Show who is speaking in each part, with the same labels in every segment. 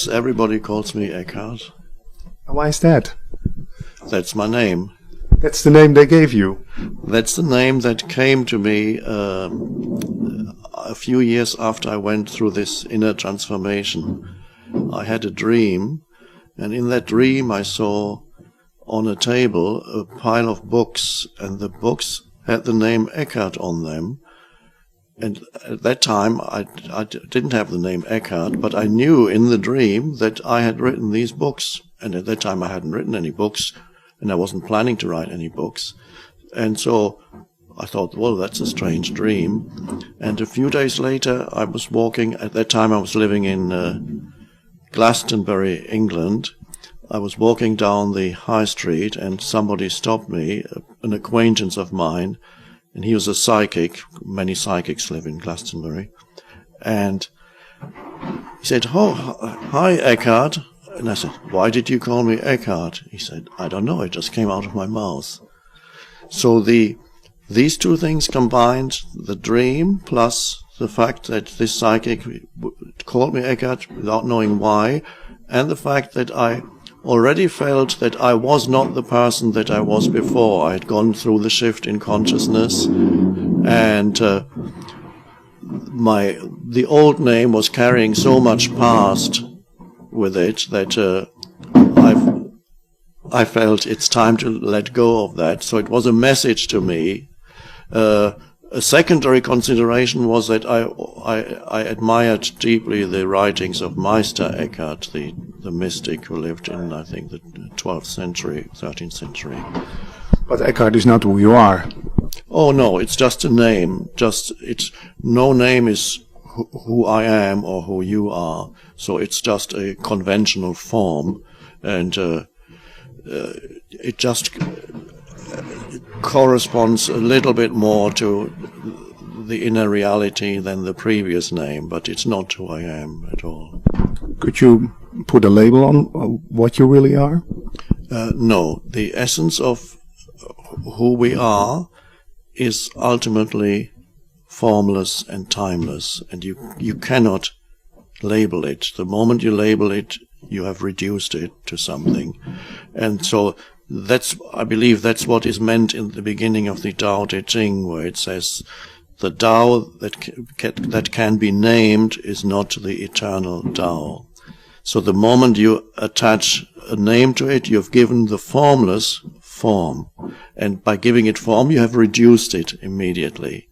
Speaker 1: Everybody calls me Eckhardt.
Speaker 2: Why is that?
Speaker 1: That's my name.
Speaker 2: That's the name they gave you.
Speaker 1: That's the name that came to me a few years after I went through this inner transformation. I had a dream, and in that dream I saw on a table a pile of books, and the books had the name Eckhardt on them. And at that time, I didn't have the name Eckhardt, but I knew in the dream that I had written these books. And at that time, I hadn't written any books, and I wasn't planning to write any books. And so I thought, well, that's a strange dream. And a few days later, I was walking. At that time, I was living in Glastonbury, England. I was walking down the high street, and somebody stopped me, an acquaintance of mine. And he was a psychic. Many psychics live in Glastonbury. And he said, "Oh, hi, Eckhardt." And I said, "Why did you call me Eckhardt?" He said, "I don't know. It just came out of my mouth." So these two things combined, the dream plus the fact that this psychic called me Eckhardt without knowing why, and the fact that I already felt that I was not the person that I was before. I had gone through the shift in consciousness, and the old name was carrying so much past with it that I felt it's time to let go of that. So it was a message to me. A secondary consideration was that I admired deeply the writings of Meister Eckhart, the mystic who lived in, I think, the 12th century, 13th century.
Speaker 2: But Eckhart is not who you are.
Speaker 1: Oh no, it's just a name. No name is who I am or who you are. So it's just a conventional form, and it just corresponds a little bit more to the inner reality than the previous name, but it's not who I am at all.
Speaker 2: Could you put a label on what you really are?
Speaker 1: No. The essence of who we are is ultimately formless and timeless, and you cannot label it. The moment you label it, you have reduced it to something. And so I believe that's what is meant in the beginning of the Tao Te Ching, where it says the Tao that can be named is not the eternal Tao. So the moment you attach a name to it, you've given the formless form. And by giving it form, you have reduced it immediately.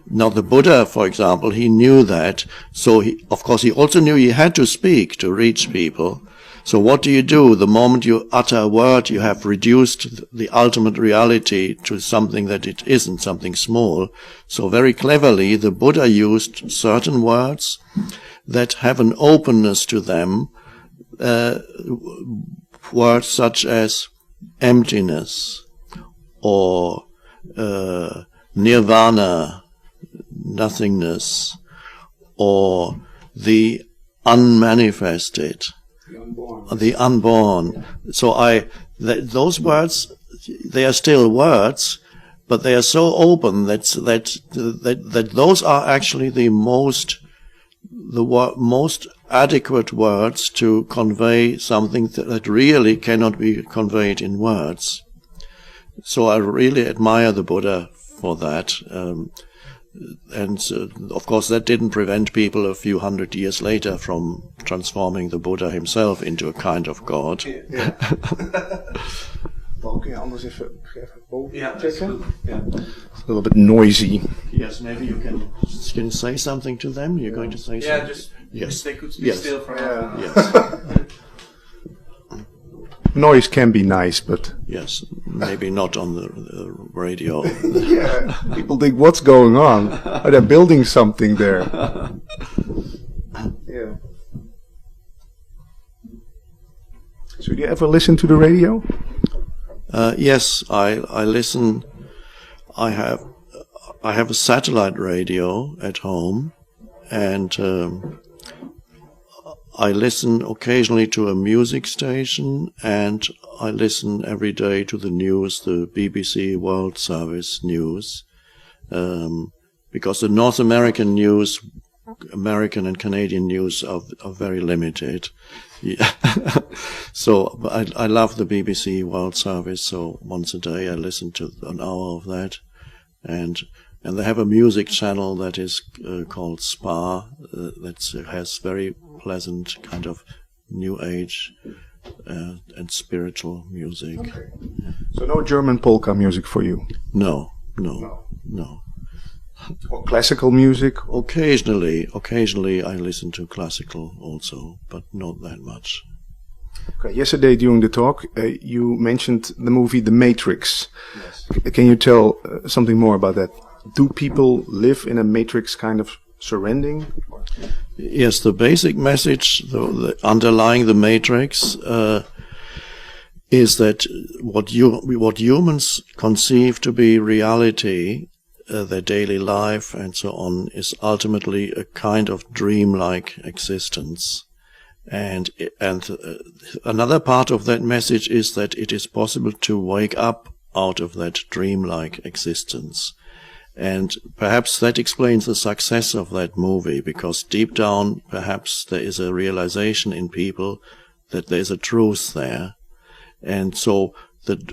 Speaker 1: Now the Buddha, for example, he knew that. So of course he also knew he had to speak to reach people. So what do? The moment you utter a word, you have reduced the ultimate reality to something that it isn't, something small. So very cleverly, the Buddha used certain words that have an openness to them, words such as emptiness or nirvana, nothingness, or the unmanifested. The unborn. So those words, they are still words, but they are so open that those are actually the most adequate words to convey something that really cannot be conveyed in words. So I really admire the Buddha for that. And of course that didn't prevent people a few hundred years later from transforming the Buddha himself into a kind of God.
Speaker 2: Yeah. Okay, anders even checken. Yeah. It's a little bit noisy.
Speaker 1: Yes, maybe you can say something to them. You're going to say something?
Speaker 3: Just they could be still for a
Speaker 1: Yes.
Speaker 2: Noise can be nice, but...
Speaker 1: Yes, maybe not on the radio.
Speaker 2: Yeah, people think, what's going on? Are they building something there? Yeah. So do you ever listen to the radio?
Speaker 1: Yes, I listen. I have a satellite radio at home, and I listen occasionally to a music station, and I listen every day to the news, the BBC World Service news, because the North American news American and Canadian news are very limited. Yeah. So I love the BBC World Service. So once a day I listen to an hour of that, and they have a music channel that is called Spa that has very pleasant kind of new age and spiritual music.
Speaker 2: Okay. So no German polka music for you?
Speaker 1: No.
Speaker 2: Or classical music?
Speaker 1: Occasionally I listen to classical also, but not that much.
Speaker 2: Okay. Yesterday during the talk, you mentioned the movie The Matrix.
Speaker 1: Yes.
Speaker 2: Can you tell something more about that? Do people live in a matrix kind of surrounding?
Speaker 1: Yes, the basic message, the underlying the matrix, is that what humans conceive to be reality, their daily life and so on, is ultimately a kind of dreamlike existence. And another part of that message is that it is possible to wake up out of that dreamlike existence. And perhaps that explains the success of that movie, because deep down, perhaps there is a realization in people that there is a truth there. And so,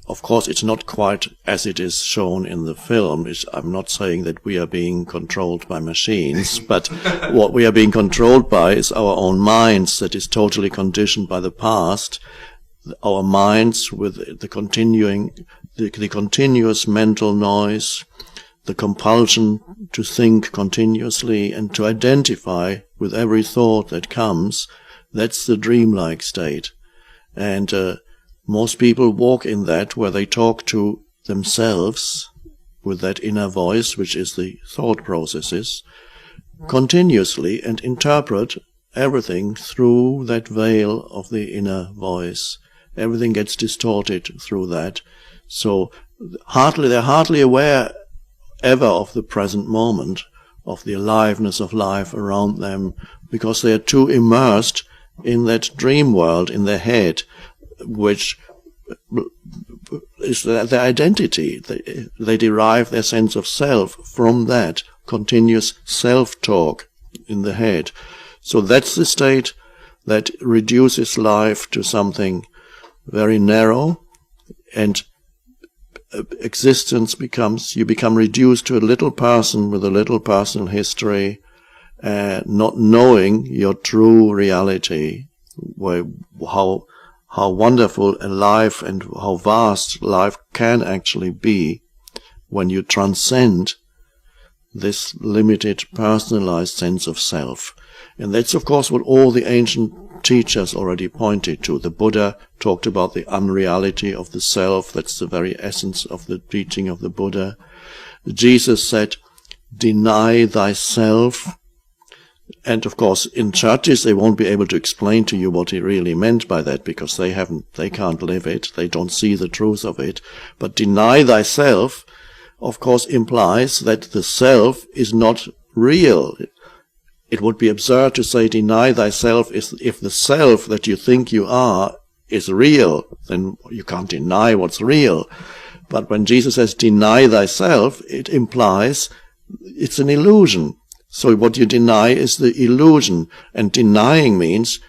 Speaker 1: of course, it's not quite as it is shown in the film. I'm not saying that we are being controlled by machines, but what we are being controlled by is our own minds that is totally conditioned by the past. Our minds with the continuous mental noise, the compulsion to think continuously and to identify with every thought that comes, that's the dreamlike state. And most people walk in that, where they talk to themselves with that inner voice, which is the thought processes, continuously, and interpret everything through that veil of the inner voice. Everything gets distorted through that. So they're hardly aware ever of the present moment, of the aliveness of life around them, because they are too immersed in that dream world in their head, which is their identity. They derive their sense of self from that continuous self-talk in the head. So that's the state that reduces life to something very narrow, and existence you become reduced to a little person with a little personal history, not knowing your true reality, how wonderful a life and how vast life can actually be when you transcend this limited, personalized sense of self. And that's, of course, what all the ancient teachers already pointed to. The Buddha talked about the unreality of the self. That's the very essence of the teaching of the Buddha. Jesus said, deny thyself. And of course, in churches, they won't be able to explain to you what he really meant by that, because they can't live it. They don't see the truth of it. But deny thyself, of course, implies that the self is not real. It would be absurd to say deny thyself if the self that you think you are is real, then you can't deny what's real. But when Jesus says deny thyself, it implies it's an illusion. So what you deny is the illusion, and denying means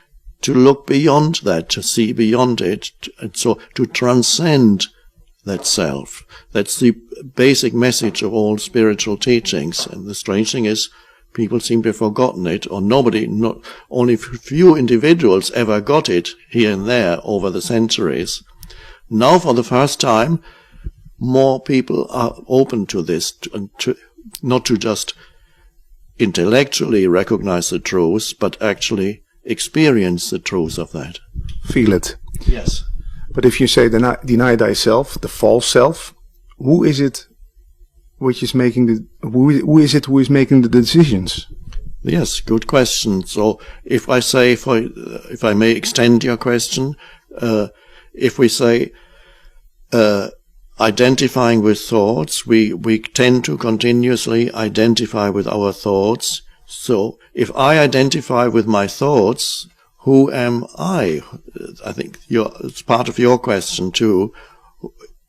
Speaker 1: to look beyond that, to see beyond it, and so to transcend that self. That's the basic message of all spiritual teachings. And the strange thing is, people seem to have forgotten it, or only few individuals ever got it here and there over the centuries. Now, for the first time, more people are open to this, not to just intellectually recognize the truth, but actually experience the truth of that.
Speaker 2: Feel it.
Speaker 1: Yes.
Speaker 2: But if you say deny thyself, the false self, who is it which is making who is making the decisions?
Speaker 1: Yes, good question. So if I say, if I may extend your question, if we say identifying with thoughts, we tend to continuously identify with our thoughts. So if I identify with my thoughts, who am I? I think it's part of your question too.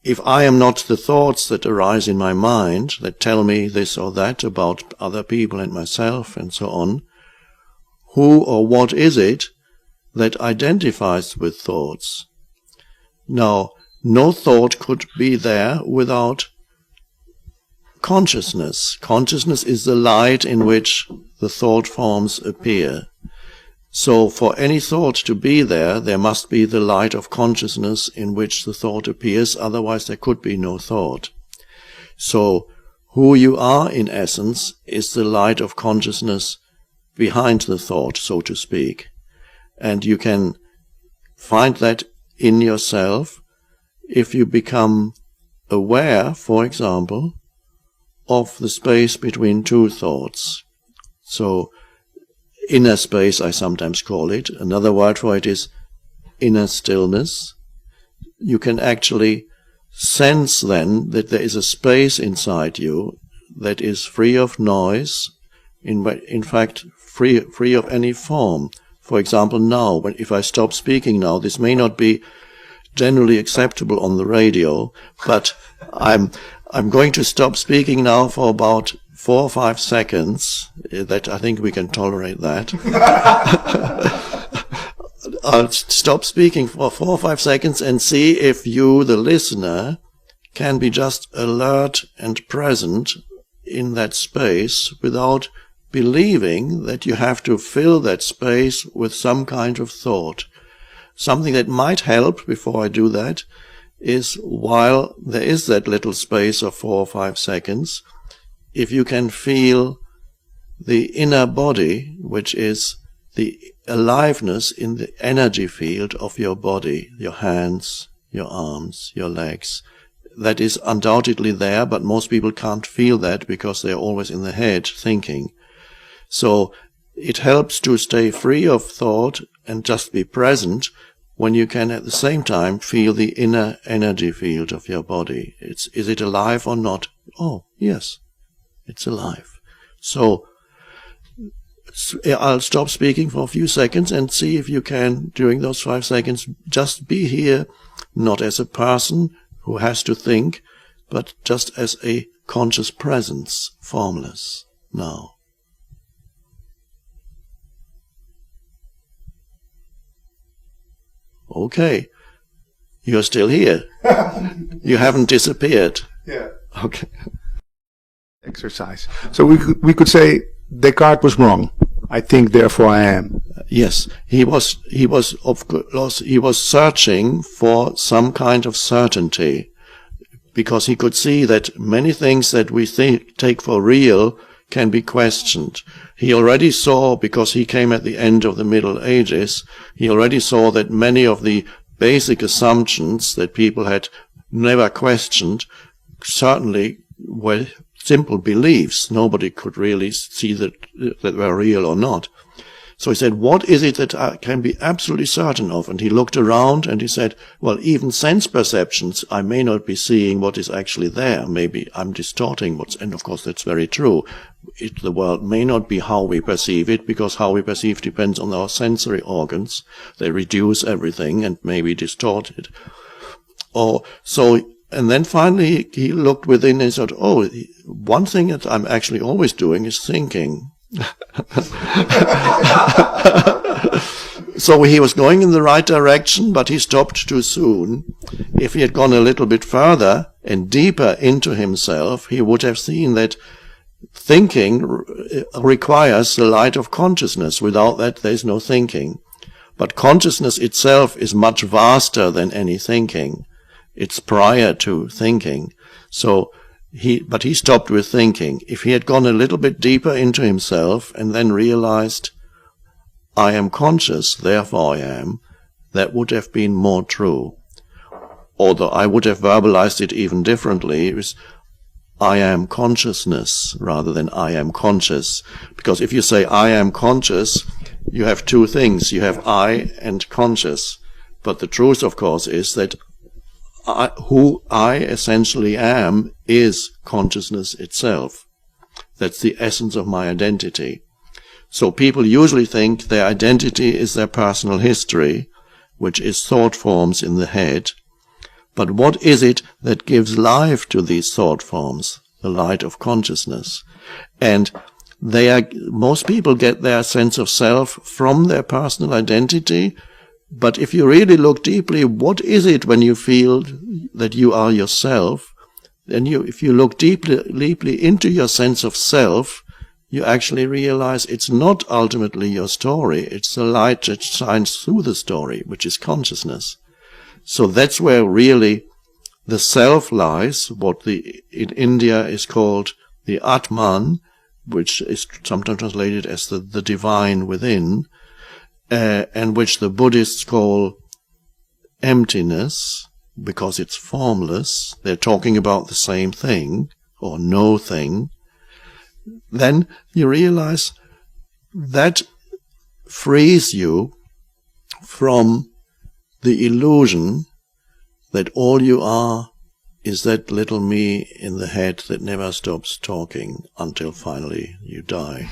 Speaker 1: If I am not the thoughts that arise in my mind that tell me this or that about other people and myself and so on, who or what is it that identifies with thoughts? Now, no thought could be there without consciousness. Consciousness is the light in which the thought forms appear. So for any thought to be there, there must be the light of consciousness in which the thought appears, otherwise there could be no thought. So who you are in essence is the light of consciousness behind the thought, so to speak. And you can find that in yourself if you become aware, for example, of the space between two thoughts. So inner space, I sometimes call it. Another word for it is inner stillness. You can actually sense then that there is a space inside you that is free of noise, in fact free of any form. For example, now, if I stop speaking now, this may not be generally acceptable on the radio, but I'm going to stop speaking now for about 4 or 5 seconds. That I think we can tolerate that. I'll stop speaking for 4 or 5 seconds and see if you, the listener, can be just alert and present in that space without believing that you have to fill that space with some kind of thought. Something that might help, before I do that, is while there is that little space of 4 or 5 seconds, if you can feel the inner body, which is the aliveness in the energy field of your body, your hands, your arms, your legs. That is undoubtedly there, but most people can't feel that because they're always in the head thinking. So it helps to stay free of thought and just be present when you can at the same time feel the inner energy field of your body. Is it alive or not? Oh, yes, it's alive. So I'll stop speaking for a few seconds and see if you can, during those 5 seconds, just be here, not as a person who has to think, but just as a conscious presence, formless, now. Okay. You're still here. You haven't disappeared.
Speaker 2: Yeah.
Speaker 1: Okay.
Speaker 2: Exercise. So we could say Descartes was wrong. I think, therefore I am.
Speaker 1: Yes, he was of course, he was searching for some kind of certainty, because he could see that many things that we take for real can be questioned. He already saw, because he came at the end of the Middle Ages, he already saw that many of the basic assumptions that people had never questioned certainly were simple beliefs. Nobody could really see that were real or not. So he said, what is it that I can be absolutely certain of? And he looked around and he said, well, even sense perceptions, I may not be seeing what is actually there. Maybe I'm distorting and of course that's very true. The world may not be how we perceive it, because how we perceive depends on our sensory organs. They reduce everything and maybe distort it. And then finally he looked within and said, oh, one thing that I'm actually always doing is thinking. So he was going in the right direction, but he stopped too soon. If he had gone a little bit further and deeper into himself, he would have seen that thinking requires the light of consciousness. Without that, there is no thinking. But consciousness itself is much vaster than any thinking. It's prior to thinking. But he stopped with thinking. If he had gone a little bit deeper into himself and then realized, I am conscious, therefore I am, that would have been more true. Although I would have verbalized it even differently. It was, I am consciousness rather than I am conscious. Because if you say I am conscious, you have two things. You have I and conscious. But the truth, of course, is that who I essentially am is consciousness itself. That's the essence of my identity. So people usually think their identity is their personal history, which is thought forms in the head. But what is it that gives life to these thought forms? The light of consciousness. And most people get their sense of self from their personal identity. But if you really look deeply, what is it when you feel that you are yourself? Then if you look deeply into your sense of self, you actually realize it's not ultimately your story. It's the light that shines through the story, which is consciousness. So that's where really the self lies, what in India is called the Atman, which is sometimes translated as the divine within, and which the Buddhists call emptiness, because it's formless. They're talking about the same thing, or no thing. Then you realize that frees you from the illusion that all you are is that little me in the head that never stops talking until finally you die.